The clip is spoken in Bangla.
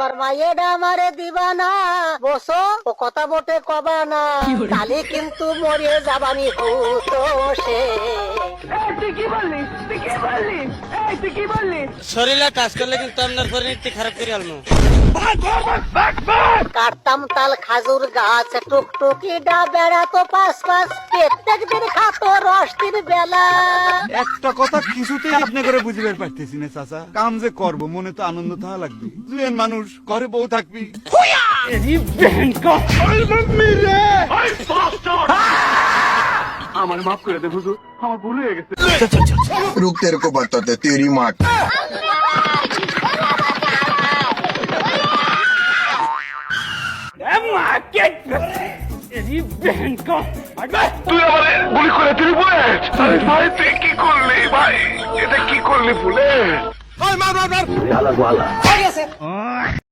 আমার মায়েরা আমারে দিবা না বসো ও কথা বটে কবা না তাহলে কিন্তু মরে যাবানি হুতো সে শরীরে কাজ করলে কিন্তু আপনার শরীর খারাপ করে আলমু। কাটতাম তাল খাজুর গাছ টুকটুকি ডা বেড়াতো পাশ পাশ প্রত্যেক দিন খাতো রস দিন বেলা। একটা কথা কিছুতেই আপনি করে বুঝিবার পারতেছি না চাচা, কাম যে করব মনে তো আনন্দ থাকা লাগবে। জুয়েন মানুষ ঘরে বউ থাকবি। আমার মাফ করে দে হুজুর, আমার ভুল হয়ে গেছে। रुक तेरे को बताते तेरी माँ তুই আমারে গুলি করে দিলি বুলেট। আরে ভাই তুই কি করলি ভাই, এটা কি করলি বুলেট?